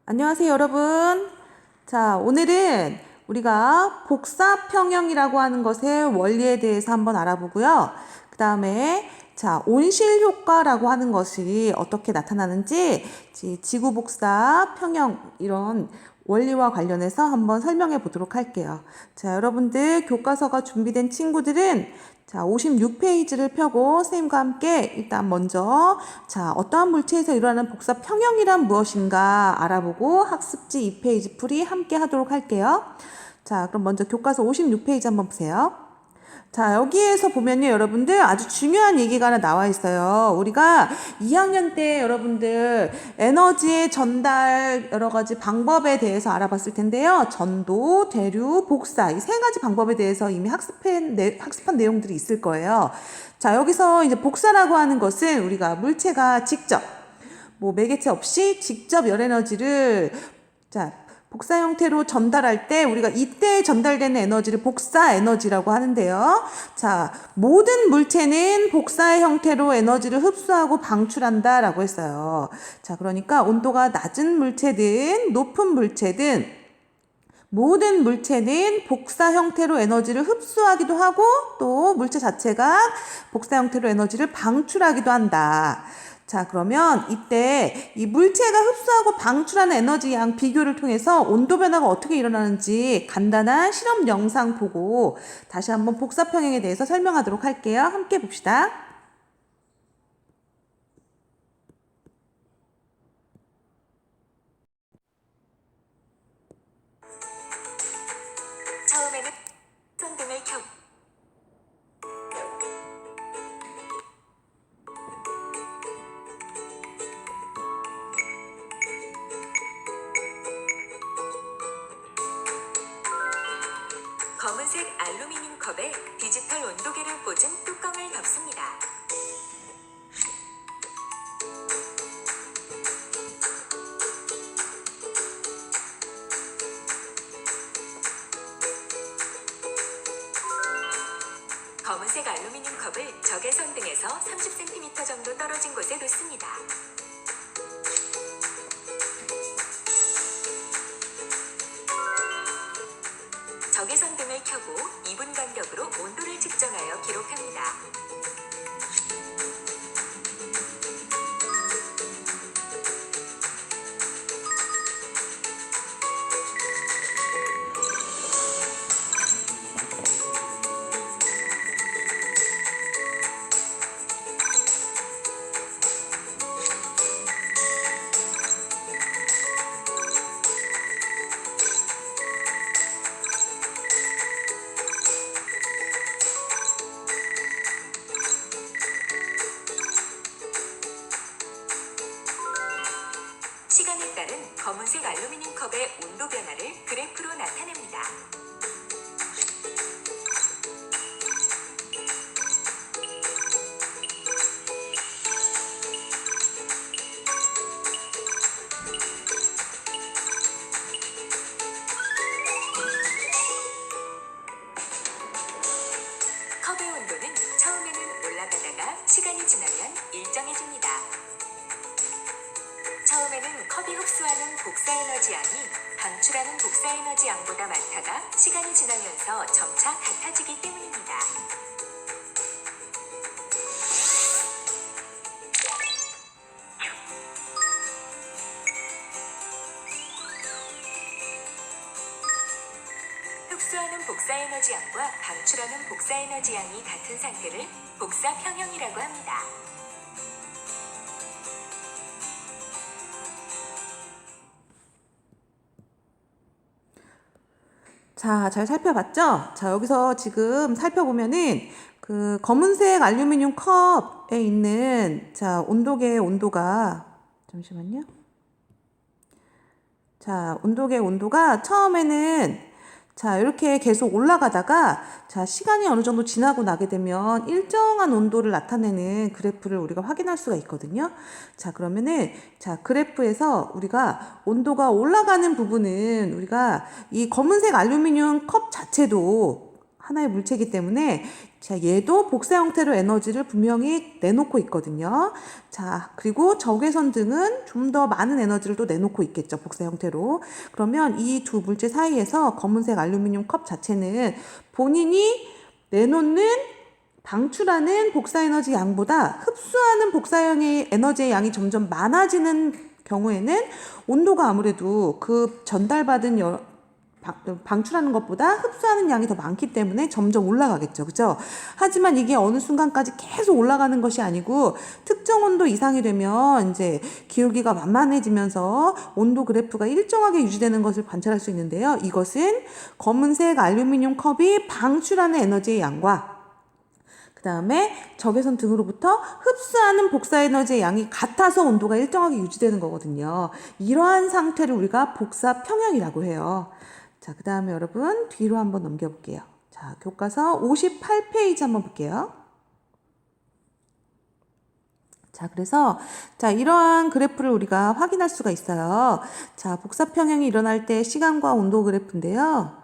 안녕하세요, 여러분. 자, 오늘은 우리가 복사평형이라고 하는 것의 원리에 대해서 한번 알아보고요. 그 다음에 온실 효과라고 하는 것이 어떻게 나타나는지 지구 복사, 평형 이런 원리와 관련해서 한번 설명해 보도록 할게요. 자, 여러분들 교과서가 준비된 친구들은 56페이지를 펴고 선생님과 함께 일단 먼저 어떠한 물체에서 일어나는 복사 평형이란 무엇인가 알아보고 학습지 2페이지 풀이 함께 하도록 할게요. 자, 그럼 먼저 교과서 56페이지 한번 보세요. 자, 여기에서 보면요, 여러분들 아주 중요한 얘기가 하나 나와 있어요. 우리가 2학년 때 여러분들 에너지의 전달 여러 가지 방법에 대해서 알아봤을 텐데요. 전도, 대류, 복사 이 세 가지 방법에 대해서 이미 학습한 내용들이 있을 거예요. 자, 여기서 이제 복사라고 하는 것은 우리가 물체가 직접 매개체 없이 직접 열 에너지를 복사 형태로 전달할 때 우리가 이때 전달되는 에너지를 복사 에너지라고 하는데요. 자, 모든 물체는 복사의 형태로 에너지를 흡수하고 방출한다라고 했어요. 자, 그러니까 온도가 낮은 물체든 높은 물체든 모든 물체는 복사 형태로 에너지를 흡수하기도 하고 또 물체 자체가 복사 형태로 에너지를 방출하기도 한다. 자, 그러면 이때 이 물체가 흡수하고 방출하는 에너지 양 비교를 통해서 온도 변화가 어떻게 일어나는지 간단한 실험 영상 보고 다시 한번 복사 평형에 대해서 설명하도록 할게요. 함께 봅시다. 처음에는 손등을 켜 검은색 알루미늄 컵에 디지털 온도계를 꽂은 뚜껑을 덮습니다. 검은색 알루미늄 컵을 적외선 등에서 30cm 정도 떨어진 곳에 놓습니다. 적외선 등을 켜고 2분 간격으로 온도를 측정하여 기록합니다. 시간에 따른 검은색 알루미늄 컵의 온도 변화를 그래프로 나타냅니다. 컵의 온도는 처음에는 올라가다가 시간이 지나면 일정해집니다. 처음에는 컵이 흡수하는 복사 에너지 양이 방출하는 복사 에너지 양보다 많다가 시간이 지나면서 점차 같아지기 때문입니다. 흡수하는 복사 에너지 양과 방출하는 복사 에너지 양이 같은 상태를 복사 평형이라고 합니다. 자, 잘 살펴봤죠? 자, 여기서 지금 살펴보면은 그 검은색 알루미늄 컵에 있는 온도계의 온도가 잠시만요. 자, 온도계 온도가 처음에는 이렇게 계속 올라가다가 시간이 어느 정도 지나고 나게 되면 일정한 온도를 나타내는 그래프를 우리가 확인할 수가 있거든요. 자, 그러면은 그래프에서 우리가 온도가 올라가는 부분은 우리가 이 검은색 알루미늄 컵 자체도 하나의 물체이기 때문에 자, 얘도 복사 형태로 에너지를 분명히 내놓고 있거든요. 자, 그리고 적외선 등은 좀 더 많은 에너지를 또 내놓고 있겠죠. 복사 형태로. 그러면 이 두 물체 사이에서 검은색 알루미늄 컵 자체는 본인이 내놓는 방출하는 복사 에너지 양보다 흡수하는 복사형의 에너지의 양이 점점 많아지는 경우에는 온도가 아무래도 그 전달받은 방출하는 것보다 흡수하는 양이 더 많기 때문에 점점 올라가겠죠. 그죠? 하지만 이게 어느 순간까지 계속 올라가는 것이 아니고 특정 온도 이상이 되면 이제 기울기가 만만해지면서 온도 그래프가 일정하게 유지되는 것을 관찰할 수 있는데요. 이것은 검은색 알루미늄 컵이 방출하는 에너지의 양과 그 다음에 적외선 등으로부터 흡수하는 복사 에너지의 양이 같아서 온도가 일정하게 유지되는 거거든요. 이러한 상태를 우리가 복사 평형이라고 해요. 자, 그 다음에 여러분 뒤로 한번 넘겨볼게요. 자, 교과서 58페이지 한번 볼게요. 자, 그래서 자, 이러한 그래프를 우리가 확인할 수가 있어요. 자, 복사 평형이 일어날 때 시간과 온도 그래프인데요.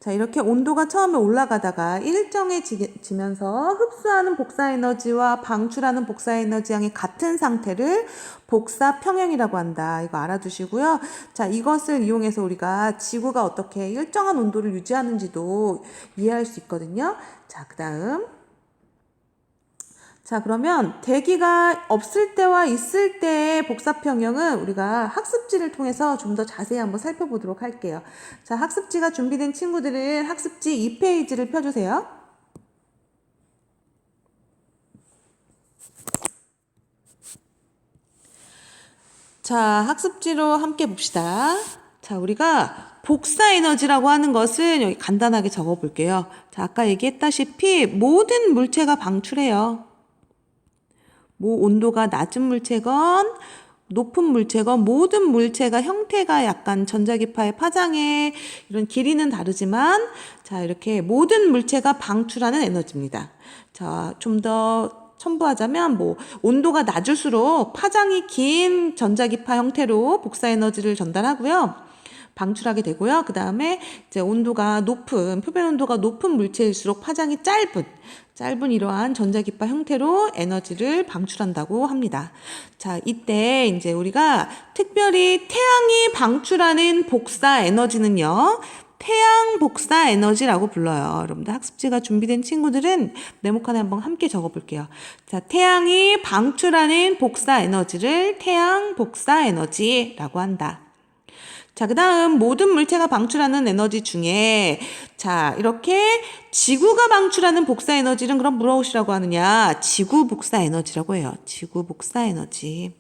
자, 이렇게 온도가 처음에 올라가다가 일정해지면서 흡수하는 복사 에너지와 방출하는 복사 에너지 양이 같은 상태를 복사 평형이라고 한다. 이거 알아두시고요. 자, 이것을 이용해서 우리가 지구가 어떻게 일정한 온도를 유지하는지도 이해할 수 있거든요. 자, 그 다음. 자, 그러면 대기가 없을 때와 있을 때의 복사 평형은 우리가 학습지를 통해서 좀 더 자세히 한번 살펴보도록 할게요. 자, 학습지가 준비된 친구들은 학습지 2페이지를 펴주세요. 자, 학습지로 함께 봅시다. 자, 우리가 복사 에너지라고 하는 것은 여기 간단하게 적어 볼게요. 자, 아까 얘기했다시피 모든 물체가 방출해요. 뭐 온도가 낮은 물체건 높은 물체건 모든 물체가 형태가 약간 전자기파의 파장의 이런 길이는 다르지만 자, 이렇게 모든 물체가 방출하는 에너지입니다. 자, 좀 더 첨부하자면 뭐 온도가 낮을수록 파장이 긴 전자기파 형태로 복사 에너지를 전달하고요. 방출하게 되고요. 그 다음에 이제 온도가 높은, 표면 온도가 높은 물체일수록 파장이 짧은 이러한 전자기파 형태로 에너지를 방출한다고 합니다. 자, 이때 이제 우리가 특별히 태양이 방출하는 복사 에너지는요, 태양 복사 에너지라고 불러요. 여러분들 학습지가 준비된 친구들은 네모칸에 한번 함께 적어볼게요. 자, 태양이 방출하는 복사 에너지를 태양 복사 에너지라고 한다. 자, 그 다음 모든 물체가 방출하는 에너지 중에 자, 이렇게 지구가 방출하는 복사 에너지는 그럼 무엇이라고 하느냐? 지구 복사 에너지라고 해요. 지구 복사 에너지.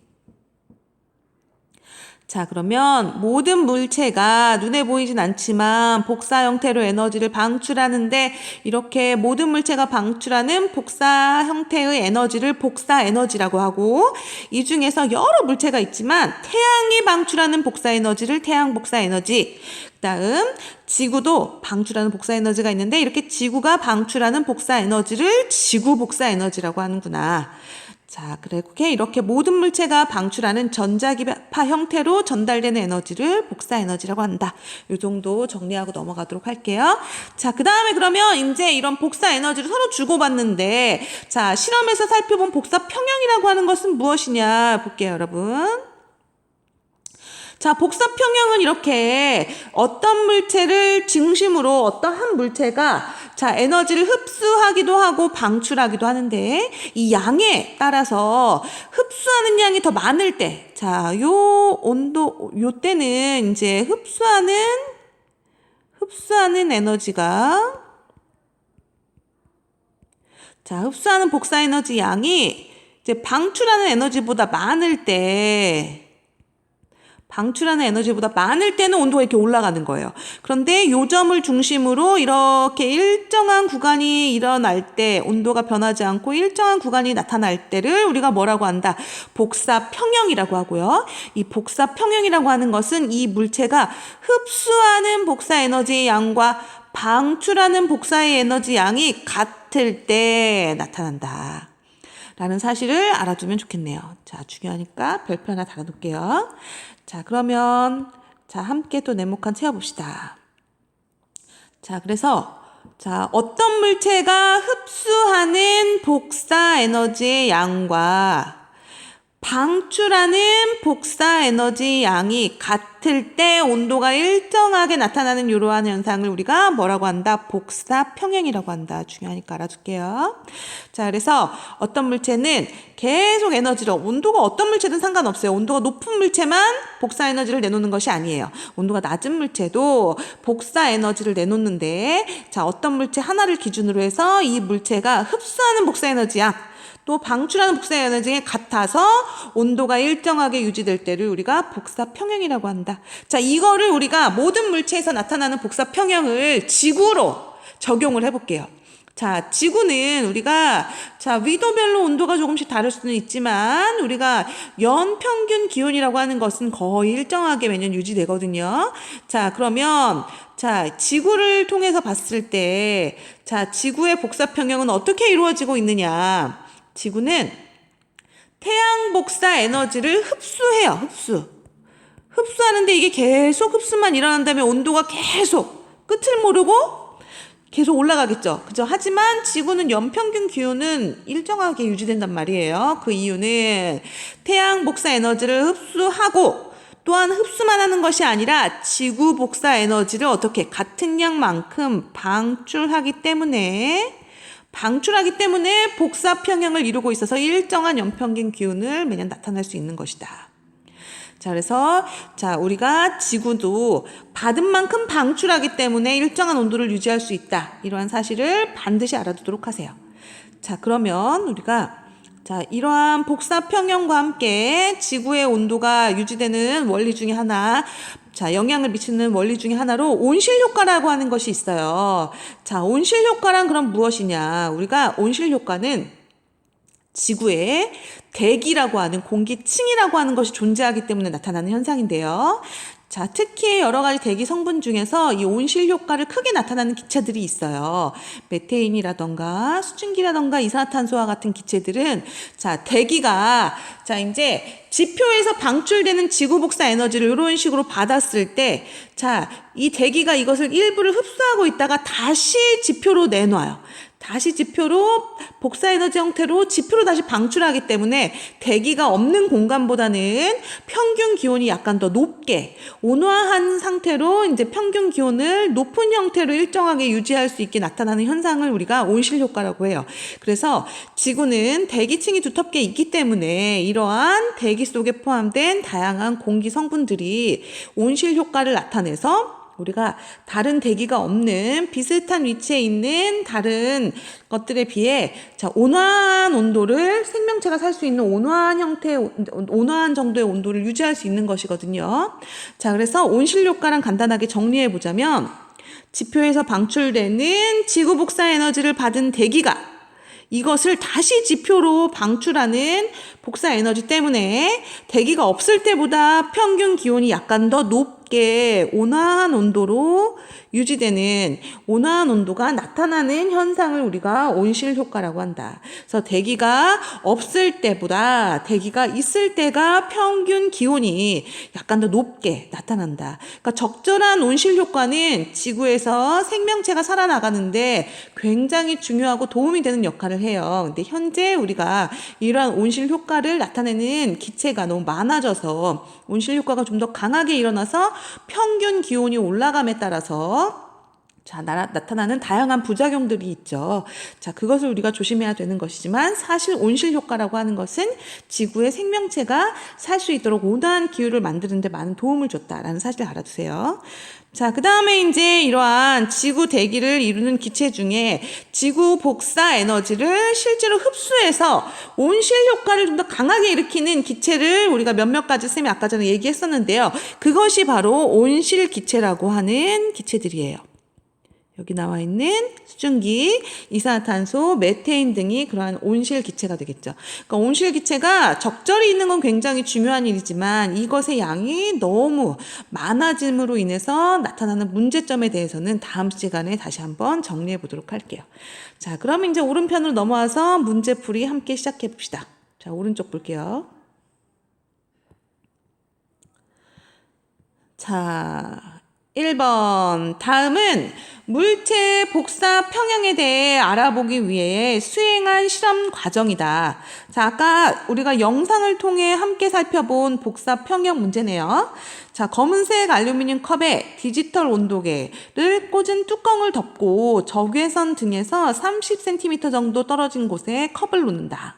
자, 그러면 모든 물체가 눈에 보이진 않지만 복사 형태로 에너지를 방출하는데 이렇게 모든 물체가 방출하는 복사 형태의 에너지를 복사 에너지라고 하고 이 중에서 여러 물체가 있지만 태양이 방출하는 복사 에너지를 태양 복사 에너지 그다음 지구도 방출하는 복사 에너지가 있는데 이렇게 지구가 방출하는 복사 에너지를 지구 복사 에너지라고 하는구나. 자, 그렇게 이렇게 모든 물체가 방출하는 전자기파 형태로 전달되는 에너지를 복사 에너지라고 한다. 이 정도 정리하고 넘어가도록 할게요. 자, 그 다음에 그러면 이제 이런 복사 에너지를 서로 주고받는데 자, 실험에서 살펴본 복사 평형이라고 하는 것은 무엇이냐 볼게요, 여러분. 자, 복사 평형은 이렇게 어떤 물체를 중심으로 어떠한 물체가 자, 에너지를 흡수하기도 하고 방출하기도 하는데 이 양에 따라서 흡수하는 양이 더 많을 때 자, 요 온도 요 때는 이제 흡수하는 에너지가 자, 흡수하는 복사 에너지 양이 이제 방출하는 에너지보다 많을 때는 온도가 이렇게 올라가는 거예요. 그런데 요 점을 중심으로 이렇게 일정한 구간이 일어날 때 온도가 변하지 않고 일정한 구간이 나타날 때를 우리가 뭐라고 한다? 복사 평형이라고 하고요. 이 복사 평형이라고 하는 것은 이 물체가 흡수하는 복사 에너지의 양과 방출하는 복사의 에너지 양이 같을 때 나타난다. 라는 사실을 알아두면 좋겠네요. 자, 중요하니까 별표 하나 달아놓을게요. 자, 그러면 자, 함께 또 네모칸 채워봅시다. 자, 그래서 자, 어떤 물체가 흡수하는 복사 에너지의 양과 방출하는 복사 에너지 양이 같을 때 온도가 일정하게 나타나는 이러한 현상을 우리가 뭐라고 한다? 복사 평형이라고 한다. 중요하니까 알아둘게요. 자, 그래서 어떤 물체는 계속 에너지를, 온도가 어떤 물체든 상관없어요. 온도가 높은 물체만 복사 에너지를 내놓는 것이 아니에요. 온도가 낮은 물체도 복사 에너지를 내놓는데, 자, 어떤 물체 하나를 기준으로 해서 이 물체가 흡수하는 복사 에너지 양, 또 방출하는 복사 에너지가 같아서 온도가 일정하게 유지될 때를 우리가 복사 평형이라고 한다. 자, 이거를 우리가 모든 물체에서 나타나는 복사 평형을 지구로 적용을 해볼게요. 자, 지구는 우리가 자, 위도별로 온도가 조금씩 다를 수는 있지만 우리가 연평균 기온이라고 하는 것은 거의 일정하게 매년 유지되거든요. 자, 그러면 자, 지구를 통해서 봤을 때 자, 지구의 복사 평형은 어떻게 이루어지고 있느냐? 지구는 태양 복사 에너지를 흡수해요. 흡수하는데 이게 계속 흡수만 일어난다면 온도가 계속 끝을 모르고 계속 올라가겠죠. 그죠? 하지만 지구는 연평균 기온은 일정하게 유지된단 말이에요. 그 이유는 태양 복사 에너지를 흡수하고 또한 흡수만 하는 것이 아니라 지구 복사 에너지를 어떻게 같은 양만큼 방출하기 때문에 복사 평형을 이루고 있어서 일정한 연평균 기온을 매년 나타낼 수 있는 것이다. 자, 그래서 자, 우리가 지구도 받은 만큼 방출하기 때문에 일정한 온도를 유지할 수 있다. 이러한 사실을 반드시 알아두도록 하세요. 자, 그러면 우리가 자, 이러한 복사 평형과 함께 지구의 온도가 유지되는 원리 중에 하나, 자, 영향을 미치는 원리 중에 하나로 온실 효과라고 하는 것이 있어요. 자, 온실 효과란 그럼 무엇이냐? 우리가 온실 효과는 지구에 대기라고 하는 공기층이라고 하는 것이 존재하기 때문에 나타나는 현상인데요. 자, 특히 여러 가지 대기 성분 중에서 이 온실 효과를 크게 나타나는 기체들이 있어요. 메테인이라던가 수증기라던가 이산화탄소와 같은 기체들은 자, 대기가 자, 이제 지표에서 방출되는 지구 복사 에너지를 이런 식으로 받았을 때 자, 이 대기가 이것을 일부를 흡수하고 있다가 다시 지표로 내놔요. 다시 지표로 복사 에너지 형태로 지표로 다시 방출하기 때문에 대기가 없는 공간보다는 평균 기온이 약간 더 높게 온화한 상태로 이제 평균 기온을 높은 형태로 일정하게 유지할 수 있게 나타나는 현상을 우리가 온실 효과라고 해요. 그래서 지구는 대기층이 두텁게 있기 때문에 이러한 대기 속에 포함된 다양한 공기 성분들이 온실 효과를 나타내서 우리가 다른 대기가 없는 비슷한 위치에 있는 다른 것들에 비해 자, 온화한 온도를 생명체가 살 수 있는 온화한 정도의 온도를 유지할 수 있는 것이거든요. 자, 그래서 온실 효과랑 간단하게 정리해 보자면 지표에서 방출되는 지구 복사 에너지를 받은 대기가 이것을 다시 지표로 방출하는 복사 에너지 때문에 대기가 없을 때보다 평균 기온이 약간 더 높게 온화한 온도로 유지되는 온화한 온도가 나타나는 현상을 우리가 온실 효과라고 한다. 그래서 대기가 없을 때보다 대기가 있을 때가 평균 기온이 약간 더 높게 나타난다. 그러니까 적절한 온실 효과는 지구에서 생명체가 살아나가는데 굉장히 중요하고 도움이 되는 역할을 해요. 근데 현재 우리가 이러한 온실 효과를 나타내는 기체가 너무 많아져서 온실 효과가 좀 더 강하게 일어나서 평균 기온이 올라감에 따라서 자, 나타나는 다양한 부작용들이 있죠. 자, 그것을 우리가 조심해야 되는 것이지만 사실 온실 효과라고 하는 것은 지구의 생명체가 살 수 있도록 온화한 기후를 만드는 데 많은 도움을 줬다라는 사실을 알아두세요. 자, 그 다음에 이제 이러한 지구 대기를 이루는 기체 중에 지구 복사 에너지를 실제로 흡수해서 온실 효과를 좀 더 강하게 일으키는 기체를 우리가 몇몇 가지 쌤이 아까 전에 얘기했었는데요. 그것이 바로 온실 기체라고 하는 기체들이에요. 여기 나와 있는 수증기, 이산화탄소, 메테인 등이 그러한 온실 기체가 되겠죠. 그러니까 온실 기체가 적절히 있는 건 굉장히 중요한 일이지만 이것의 양이 너무 많아짐으로 인해서 나타나는 문제점에 대해서는 다음 시간에 다시 한번 정리해 보도록 할게요. 자, 그럼 이제 오른편으로 넘어와서 문제풀이 함께 시작해 봅시다. 자, 오른쪽 볼게요. 자, 1번. 다음은 물체 복사 평형에 대해 알아보기 위해 수행한 실험 과정이다. 자, 아까 우리가 영상을 통해 함께 살펴본 복사 평형 문제네요. 자, 검은색 알루미늄 컵에 디지털 온도계를 꽂은 뚜껑을 덮고 적외선 등에서 30cm 정도 떨어진 곳에 컵을 놓는다.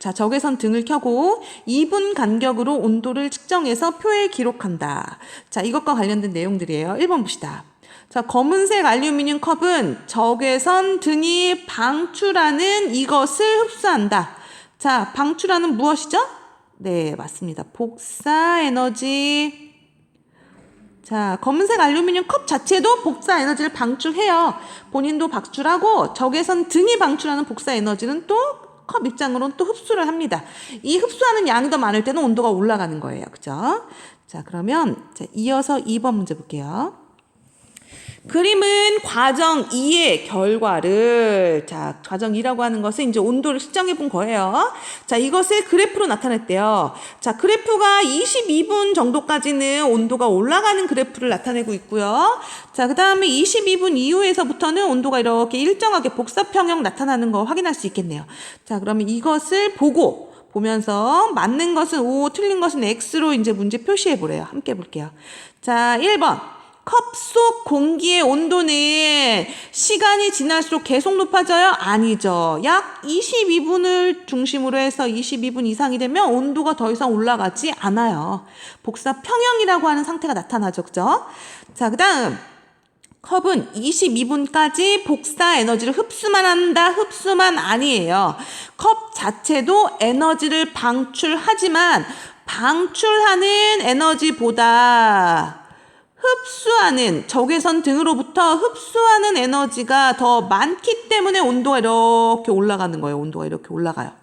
자, 적외선 등을 켜고 2분 간격으로 온도를 측정해서 표에 기록한다. 자, 이것과 관련된 내용들이에요. 1번 봅시다. 자, 검은색 알루미늄 컵은 적외선 등이 방출하는 이것을 흡수한다. 자, 방출하는 무엇이죠? 네, 맞습니다. 복사 에너지. 자, 검은색 알루미늄 컵 자체도 복사 에너지를 방출해요. 본인도 방출하고 적외선 등이 방출하는 복사 에너지는 또 컵 입장으로는 또 흡수를 합니다. 이 흡수하는 양이 더 많을 때는 온도가 올라가는 거예요. 그죠? 자, 그러면 이어서 2번 문제 볼게요. 그림은 과정 2의 결과를, 자, 과정 2라고 하는 것은 이제 온도를 측정해 본 거예요. 자, 이것을 그래프로 나타냈대요. 자, 그래프가 22분 정도까지는 온도가 올라가는 그래프를 나타내고 있고요. 자, 그 다음에 22분 이후에서부터는 온도가 이렇게 일정하게 복사평형 나타나는 거 확인할 수 있겠네요. 자, 그러면 이것을 보면서 맞는 것은 O, 틀린 것은 X로 이제 문제 표시해 보래요. 함께 볼게요. 자, 1번. 컵 속 공기의 온도는 시간이 지날수록 계속 높아져요? 아니죠. 약 22분을 중심으로 해서 22분 이상이 되면 온도가 더 이상 올라가지 않아요. 복사 평형이라고 하는 상태가 나타나죠. 그죠? 자, 그 다음. 컵은 22분까지 복사 에너지를 흡수만 한다. 흡수만 아니에요. 컵 자체도 에너지를 방출하지만 방출하는 에너지보다 흡수하는 적외선 등으로부터 흡수하는 에너지가 더 많기 때문에 온도가 이렇게 올라가는 거예요. 온도가 이렇게 올라가요.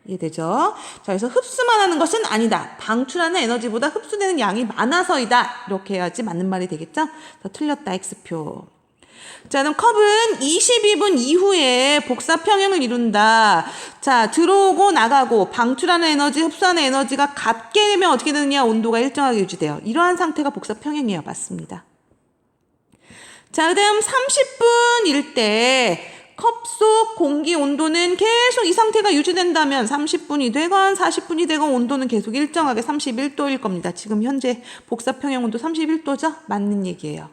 이해되죠? 자, 그래서 흡수만 하는 것은 아니다. 방출하는 에너지보다 흡수되는 양이 많아서이다. 이렇게 해야지 맞는 말이 되겠죠? 더 틀렸다. X표. 자, 그럼 컵은 22분 이후에 복사 평형을 이룬다. 자, 들어오고 나가고 방출하는 에너지, 흡수하는 에너지가 같게 되면 어떻게 되느냐? 온도가 일정하게 유지돼요. 이러한 상태가 복사 평형이에요. 맞습니다. 자, 그다음 30분일 때 컵 속 공기 온도는 계속 이 상태가 유지된다면 30분이 되건 40분이 되건 온도는 계속 일정하게 31도일 겁니다. 지금 현재 복사 평형 온도 31도죠? 맞는 얘기예요.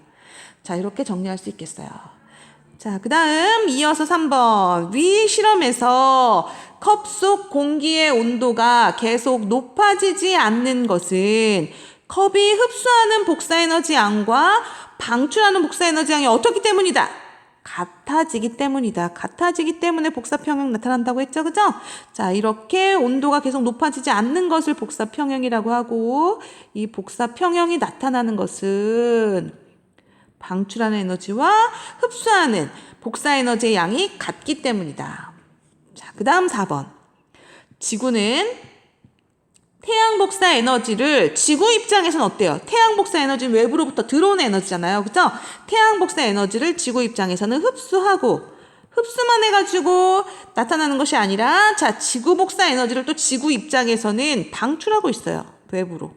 자, 이렇게 정리할 수 있겠어요. 자, 그 다음 이어서 3번. 위 실험에서 컵 속 공기의 온도가 계속 높아지지 않는 것은 컵이 흡수하는 복사 에너지 양과 방출하는 복사 에너지 양이 어떻기 때문이다? 같아지기 때문이다. 같아지기 때문에 복사 평형 나타난다고 했죠. 그죠? 자, 이렇게 온도가 계속 높아지지 않는 것을 복사 평형이라고 하고, 이 복사 평형이 나타나는 것은 방출하는 에너지와 흡수하는 복사 에너지의 양이 같기 때문이다. 자, 그 다음 4번. 지구는 태양 복사 에너지를 지구 입장에서는 어때요? 태양 복사 에너지는 외부로부터 들어오는 에너지잖아요. 그죠? 태양 복사 에너지를 지구 입장에서는 흡수하고 흡수만 해가지고 나타나는 것이 아니라 자, 지구 복사 에너지를 또 지구 입장에서는 방출하고 있어요. 외부로.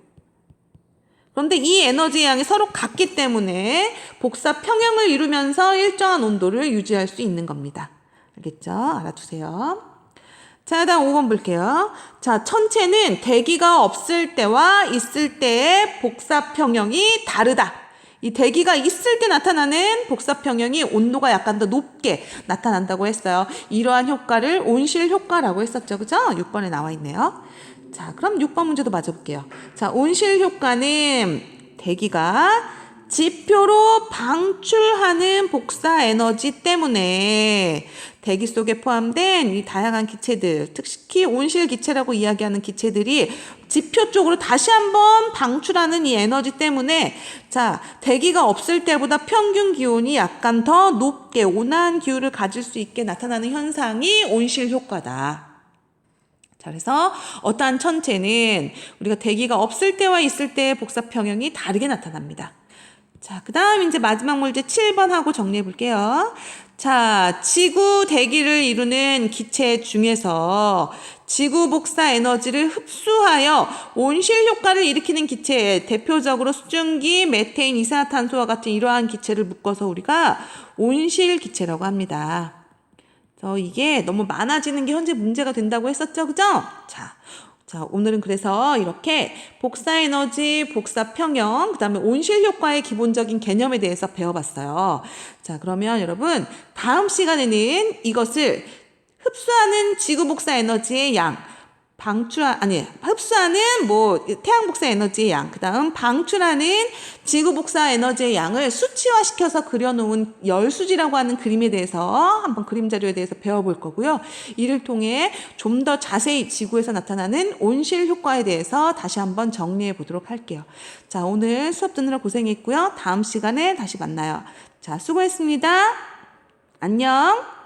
그런데 이 에너지의 양이 서로 같기 때문에 복사 평형을 이루면서 일정한 온도를 유지할 수 있는 겁니다. 알겠죠? 알아두세요. 자, 다음 5번 볼게요. 자, 천체는 대기가 없을 때와 있을 때의 복사 평형이 다르다. 이 대기가 있을 때 나타나는 복사 평형이 온도가 약간 더 높게 나타난다고 했어요. 이러한 효과를 온실 효과라고 했었죠. 그죠? 6번에 나와 있네요. 자, 그럼 6번 문제도 맞아볼게요. 자, 온실 효과는 대기가 지표로 방출하는 복사 에너지 때문에 대기 속에 포함된 이 다양한 기체들, 특히 온실 기체라고 이야기하는 기체들이 지표 쪽으로 다시 한번 방출하는 이 에너지 때문에 자, 대기가 없을 때보다 평균 기온이 약간 더 높게 온화한 기후를 가질 수 있게 나타나는 현상이 온실 효과다. 자, 그래서 어떠한 천체는 우리가 대기가 없을 때와 있을 때의 복사 평형이 다르게 나타납니다. 자, 그 다음 이제 마지막 문제 7번 하고 정리해 볼게요. 자, 지구 대기를 이루는 기체 중에서 지구 복사 에너지를 흡수하여 온실 효과를 일으키는 기체, 대표적으로 수증기, 메테인, 이산화탄소와 같은 이러한 기체를 묶어서 우리가 온실 기체라고 합니다. 이게 너무 많아지는 게 현재 문제가 된다고 했었죠, 그죠? 자, 오늘은 그래서 이렇게 복사 에너지, 복사 평형, 그 다음에 온실 효과의 기본적인 개념에 대해서 배워봤어요. 자, 그러면 여러분, 다음 시간에는 이것을 흡수하는 지구 복사 에너지의 양, 흡수하는 태양 복사 에너지의 양, 그 다음 방출하는 지구 복사 에너지의 양을 수치화시켜서 그려놓은 열수지라고 하는 그림에 대해서 한번 그림 자료에 대해서 배워볼 거고요. 이를 통해 좀 더 자세히 지구에서 나타나는 온실 효과에 대해서 다시 한번 정리해 보도록 할게요. 자, 오늘 수업 듣느라 고생했고요. 다음 시간에 다시 만나요. 자, 수고했습니다. 안녕.